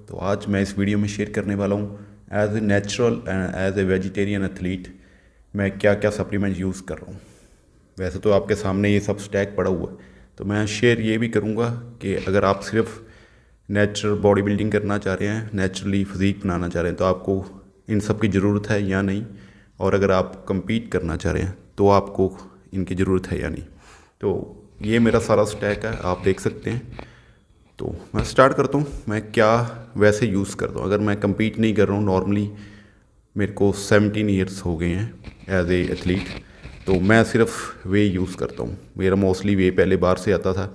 तो आज मैं इस वीडियो में शेयर करने वाला हूँ as a natural and as a vegetarian athlete मैं क्या क्या सप्लीमेंट यूज़ कर रहा हूँ। वैसे तो आपके सामने ये सब स्टैक पड़ा हुआ है, तो मैं शेयर ये भी करूँगा कि अगर आप सिर्फ नेचुरल बॉडी बिल्डिंग करना चाह रहे हैं, नेचुरली फिज़ीक बनाना चाह रहे हैं, तो आपको इन सब की ज़रूरत है या नहीं, और अगर आप compete करना चाह रहे हैं तो आपको इनकी ज़रूरत है या नहीं। तो ये मेरा सारा स्टैक है, आप देख सकते हैं। तो मैं स्टार्ट करता हूँ मैं क्या वैसे यूज़ करता हूँ। अगर मैं compete नहीं कर रहा हूँ, नॉर्मली मेरे को 17 ईयर्स हो गए हैं एज ए एथलीट, तो मैं सिर्फ वे यूज़ करता हूँ। मेरा मोस्टली वे पहले बाहर से आता था,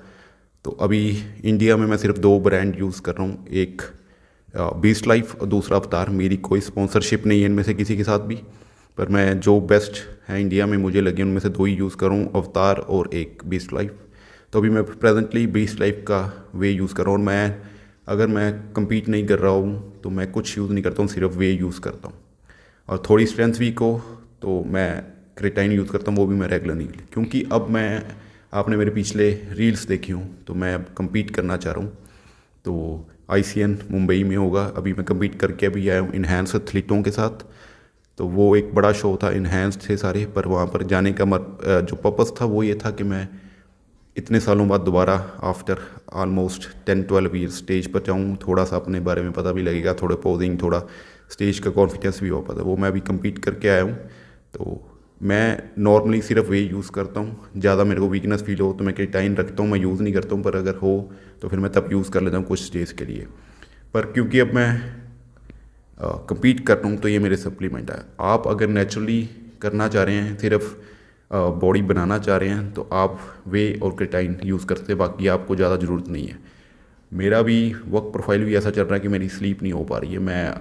तो अभी इंडिया में मैं सिर्फ 2 ब्रांड यूज़ कर रहा हूँ, एक बीस्ट लाइफ और दूसरा अवतार। मेरी कोई स्पॉन्सरशिप नहीं है इनमें से किसी के साथ भी, पर मैं जो बेस्ट है इंडिया में मुझे लगे उनमें से 2 ही यूज़ कर रहा हूँ, अवतार और एक बीस्ट लाइफ। तो अभी मैं प्रेजेंटली बीस्ट लाइफ का वे यूज़ कर रहा हूँ, और अगर मैं compete नहीं कर रहा हूँ तो मैं कुछ यूज़ नहीं करता हूँ, सिर्फ वे यूज़ करता हूँ। और थोड़ी स्ट्रेंथ वीक हो तो मैं क्रेटाइन यूज़ करता हूँ, वो भी मैं रेगुलर नहीं, क्योंकि अब आपने मेरे पिछले रील्स देखी हूँ तो मैं अब compete करना चाह रहा हूँ। तो ICN मुंबई में होगा, अभी मैं compete करके अभी आया हूँ इनहैंस एथलीटों के साथ। तो वो एक बड़ा शो था, इनहैंस थे सारे, पर वहाँ पर जाने का जो पर्पस था वो ये था कि मैं इतने सालों बाद दोबारा आफ्टर ऑलमोस्ट 10-12 ईयर स्टेज पर जाऊँ, थोड़ा सा अपने बारे में पता भी लगेगा, थोड़ा पोजिंग, थोड़ा स्टेज का कॉन्फिडेंस भी हो पाता। वो मैं अभी compete करके आया हूँ। तो मैं नॉर्मली सिर्फ वे यूज़ करता हूँ। ज़्यादा मेरे को वीकनेस फील हो तो मैं क्रेटाइन रखता हूँ, मैं यूज़ नहीं करता हूँ, पर अगर हो तो फिर मैं तब यूज़ कर लेता हूँ कुछ स्टेज के लिए। पर क्योंकि अब मैं compete कर रहा हूँ तो ये मेरे सप्लीमेंट है। आप अगर नेचुरली करना चाह रहे हैं, सिर्फ बॉडी बनाना चाह रहे हैं, तो आप वे और क्रेटाइन यूज़ करते, बाकी आपको ज़्यादा ज़रूरत नहीं है। मेरा भी वर्क प्रोफाइल भी ऐसा चल रहा है कि मेरी स्लीप नहीं हो पा रही है, मैं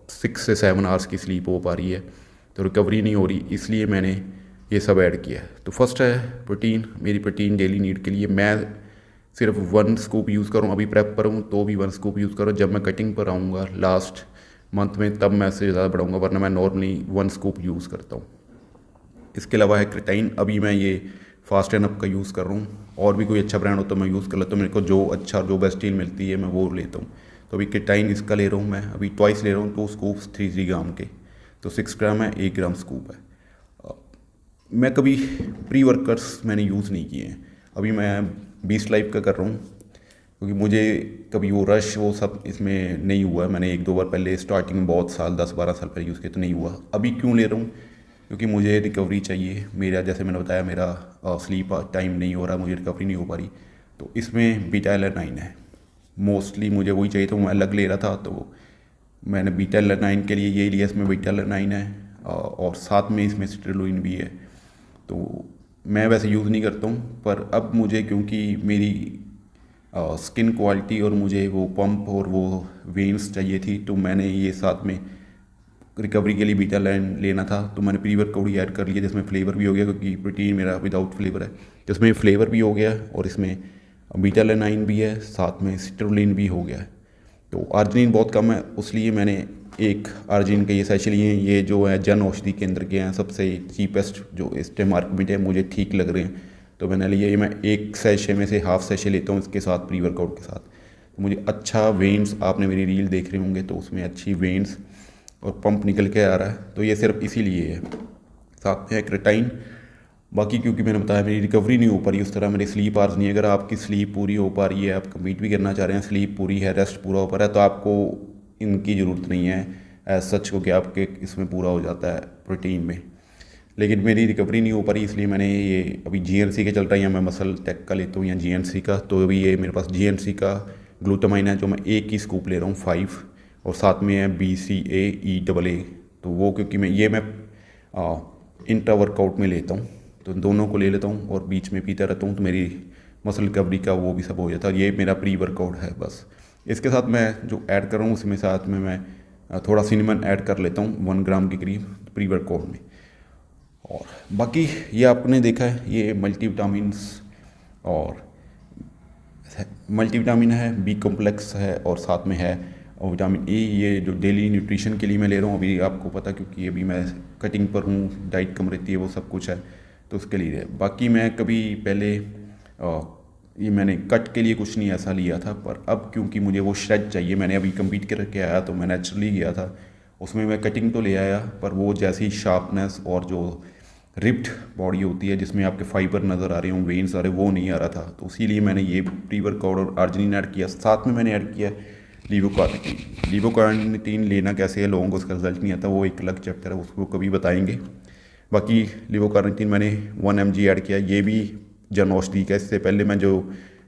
6 से 7 आवर्स की स्लीप हो पा रही है, तो रिकवरी नहीं हो रही, इसलिए मैंने ये सब ऐड किया है। तो फर्स्ट है प्रोटीन। मेरी प्रोटीन डेली नीड के लिए मैं सिर्फ 1 स्कूप यूज़ करूँ। अभी प्रेप पर हूँ तो भी 1 स्कूप यूज़ करूँ। जब मैं कटिंग पर आऊँगा लास्ट मंथ में तब मैं इससे ज़्यादा बढ़ाऊँगा, वरना मैं नॉर्मली 1 स्कूप यूज़ करता हूँ। इसके अलावा है क्रेटाइन। अभी मैं ये फास्ट एंड अप का यूज़ कर रहा हूँ, और भी कोई अच्छा ब्रांड हो तो मैं यूज़ कर लेता हूँ। मेरे को जो अच्छा, जो बेस्ट डील मिलती है मैं वो लेता हूँ। तो अभी क्रेटाइन इसका ले रहा हूँ मैं, अभी ट्वाइस ले रहा हूँ, 2 स्कूप्स 3 ग्राम के, तो 6 ग्राम है, 1 ग्राम स्कूप है। मैं कभी प्री वर्कर्स मैंने यूज़ नहीं किए हैं। अभी मैं बीस्ट लाइफ का कर रहा हूँ, क्योंकि मुझे कभी वो रश वो सब इसमें नहीं हुआ। मैंने 1-2 बार पहले स्टार्टिंग में बहुत साल 10-12 साल पहले यूज़ किया तो नहीं हुआ। अभी क्यों ले रहा हूँ? क्योंकि मुझे रिकवरी चाहिए। मेरा, जैसे मैंने बताया, मेरा स्लीप टाइम नहीं हो रहा, मुझे रिकवरी नहीं हो पा रही, तो इसमें बीटा एलानाइन है। मोस्टली मुझे वही चाहिए, तो मैं अलग ले रहा था, तो मैंने बीटा एलानाइन के लिए यही लिया। इसमें बीटा एलानाइन है और साथ में इसमें सिट्रुलिन भी है। तो मैं वैसे यूज़ नहीं करता हूँ, पर अब मुझे, क्योंकि मेरी स्किन क्वालिटी और मुझे वो पंप और वो वेन्स चाहिए थी, तो मैंने ये साथ में रिकवरी के लिए बीटा लेना था, तो मैंने प्री वर्कआउट ही ऐड कर लिया, जिसमें फ्लेवर भी हो गया, क्योंकि प्रोटीन मेरा विदाउट फ्लेवर है, तो इसमें फ्लेवर भी हो गया और इसमें बीटा एलानाइन भी है, साथ में सिट्रुलिन भी हो गया है। तो आर्जिनिन बहुत कम है, इसलिए मैंने एक आर्जिनिन के ये सैशे लिए हैं। ये जो है जन औषधि केंद्र के हैं, सबसे चीपेस्ट जो इस टाइम मार्केट में है, मुझे ठीक लग रहे हैं, तो मैंने लिया। ये मैं एक सैशे में से हाफ सैशे लेता हूँ इसके साथ, प्री वर्कआउट के साथ। तो मुझे अच्छा वेन्स, आपने मेरी रील देख रहे होंगे तो उसमें अच्छी वेन्स और पंप निकल के आ रहा है, तो ये सिर्फ इसीलिए है। साथ में है क्रेटाइन। बाकी क्योंकि मैंने बताया मेरी रिकवरी नहीं हो पा रही उस तरह, मेरी स्लीप आवर्स नहीं है। अगर आपकी स्लीप पूरी हो पा रही है, आप कम्पीट भी करना चाह रहे हैं, स्लीप पूरी है, रेस्ट पूरा हो पा रहा है, तो आपको इनकी ज़रूरत नहीं है एज सच को कि आपके इसमें पूरा हो जाता है प्रोटीन में। लेकिन मेरी रिकवरी नहीं हो पा रही, इसलिए मैंने ये अभी GNC का चल रहा है, या मैं मसल टेक का लेता हूँ या GNC का। तो अभी ये मेरे पास GNC का ग्लूटामाइन है, जो मैं एक ही स्कूप ले रहा हूँ 5, और साथ में है BCAE AA। तो वो क्योंकि मैं इंट्रा वर्कआउट में लेता हूँ, तो दोनों को ले लेता हूँ और बीच में पीता रहता हूँ, तो मेरी मसल रिकवरी का वो भी सब हो जाता है। ये मेरा प्री वर्कआउट है बस। इसके साथ मैं जो ऐड कर रहा हूँ उसमें साथ में मैं थोड़ा सिनेमन ऐड कर लेता हूँ 1 ग्राम के करीब प्री वर्कआउट में। और बाकी ये आपने देखा है, ये मल्टीविटामिन्स और मल्टीविटामिन है, बी कॉम्प्लेक्स है, और साथ में है और विटामिन ए। ये जो डेली न्यूट्रिशन के लिए मैं ले रहा हूँ, अभी आपको पता, क्योंकि अभी मैं कटिंग पर हूँ, डाइट कम रहती है, वो सब कुछ है, तो उसके लिए है। बाकी मैं कभी पहले ये मैंने कट के लिए कुछ नहीं ऐसा लिया था, पर अब क्योंकि मुझे वो श्रेड चाहिए, मैंने अभी कम्पीट करके आया तो मैं नेचुरली गया था, उसमें मैं कटिंग तो ले आया, पर वो जैसी शार्पनेस और जो रिप्ड बॉडी होती है जिसमें आपके फाइबर नज़र आ रहे हों, वेन्स आ रहे, वो नहीं आ रहा था। तो इसीलिए मैंने ये प्री वर्कआउट और अर्जिनिन ऐड किया, साथ में मैंने ऐड किया लीवोकार्निटीन। लीवोकार्निटीन लेना कैसे है, लोगों को उसका रिजल्ट नहीं आता, वो एक अलग चैप्टर है, उसको कभी बताएंगे। बाकी लीवोकार्निटीन मैंने 1 mg ऐड किया, ये भी जनौषधि का। इससे पहले मैं जो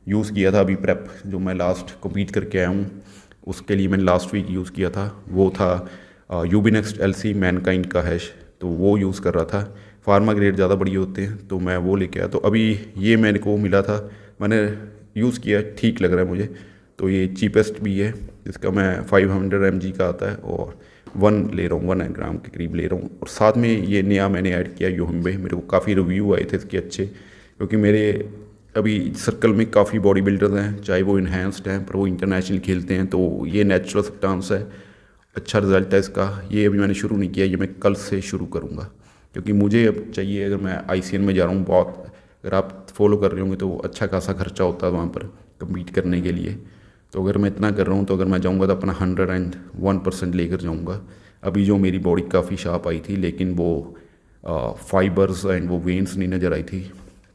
यूज़ किया था अभी प्रेप, जो मैं लास्ट कम्पीट करके आया हूँ, उसके लिए मैंने लास्ट वीक यूज़ किया था, वो था यूबिनेक्स्ट LC मैनकाइंड का हैश, तो वो यूज़ कर रहा था। फार्मा ग्रेड ज़्यादा बढ़िया होते हैं तो मैं वो लेके आया। तो अभी ये मेरे को मिला था, मैंने यूज़ किया, ठीक लग रहा है मुझे। तो ये चीपेस्ट भी है, इसका मैं 500 mg का आता है और 1 ले रहा हूँ, 1 ग्राम के करीब ले रहा हूँ। और साथ में ये नया मैंने ऐड किया योहिम्बे। मेरे को काफ़ी रिव्यू आए थे इसके अच्छे, क्योंकि मेरे अभी सर्कल में काफ़ी बॉडी बिल्डर्स हैं, चाहे वो इन्हेंस्ड हैं पर वो इंटरनेशनल खेलते हैं, तो ये नेचुरल सब्सटेंस है, अच्छा रिजल्ट है इसका। ये अभी मैंने शुरू नहीं किया, ये मैं कल से शुरू करूँगा, क्योंकि मुझे अब चाहिए। अगर मैं ICN में जा रहा हूँ, बहुत, अगर आप फॉलो कर रहे होंगे तो अच्छा खासा खर्चा होता है वहाँ पर कम्पीट करने के लिए। तो अगर मैं इतना कर रहा हूँ तो अगर मैं जाऊँगा तो अपना 101% लेकर जाऊँगा। अभी जो मेरी बॉडी काफ़ी शार्प आई थी, लेकिन वो फाइबर्स एंड वो वेन्स नहीं नज़र आई थी,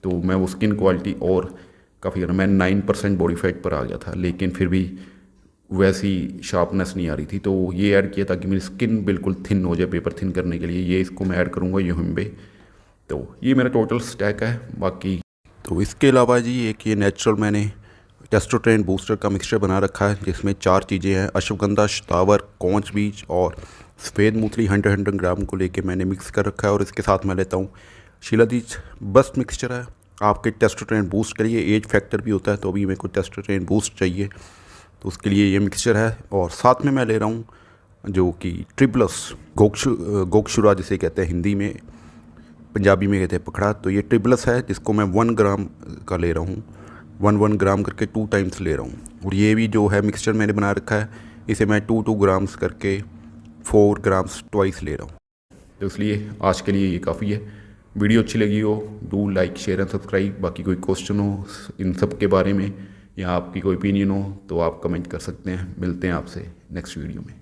तो मैं वो स्किन क्वालिटी और काफ़ी, मैं 9% बॉडी फैट पर आ गया था, लेकिन फिर भी वैसी शार्पनेस नहीं आ रही थी। तो ये ऐड किया ताकि मेरी स्किन बिल्कुल थिन हो जाए, पेपर थिन करने के लिए। ये इसको मैं ऐड करूँगा योहिम्बे। तो ये मेरा टोटल स्टैक है। बाकी तो इसके अलावा जी एक ये नेचुरल मैंने टेस्टोस्टेरोन बूस्टर का मिक्सचर बना रखा है, जिसमें 4 चीज़ें हैं, अश्वगंधा, शतावर, कौंच बीज और सफ़ेद मूंगफली 100 ग्राम को लेके मैंने मिक्स कर रखा है। और इसके साथ मैं लेता हूँ शिलाजीत बस्ट मिक्सचर है, आपके टेस्टोस्टेरोन बूस्ट के लिए। एज फैक्टर भी होता है, तो अभी मेरे को टेस्टोस्टेरोन बूस्ट चाहिए, तो उसके लिए ये मिक्सचर है। और साथ में मैं ले रहा हूँ जो कि ट्रिप्लस गोक्षुरा जिसे कहते हैं हिंदी में, पंजाबी में कहते हैं पखड़ा। तो ये ट्रिप्लस है, जिसको मैं 1 ग्राम का ले रहा हूँ, 1 ग्राम करके 2 टाइम्स ले रहा हूँ। और ये भी जो है मिक्सचर मैंने बना रखा है, इसे मैं 2 ग्राम्स करके 4 ग्राम्स ट्वाइस ले रहा हूँ। तो इसलिए आज के लिए ये काफ़ी है। वीडियो अच्छी लगी हो, do like, share and subscribe. बाकी कोई क्वेश्चन हो इन सब के बारे में या आपकी कोई ओपिनियन हो तो आप कमेंट कर सकते हैं। मिलते हैं आपसे नेक्स्ट वीडियो में।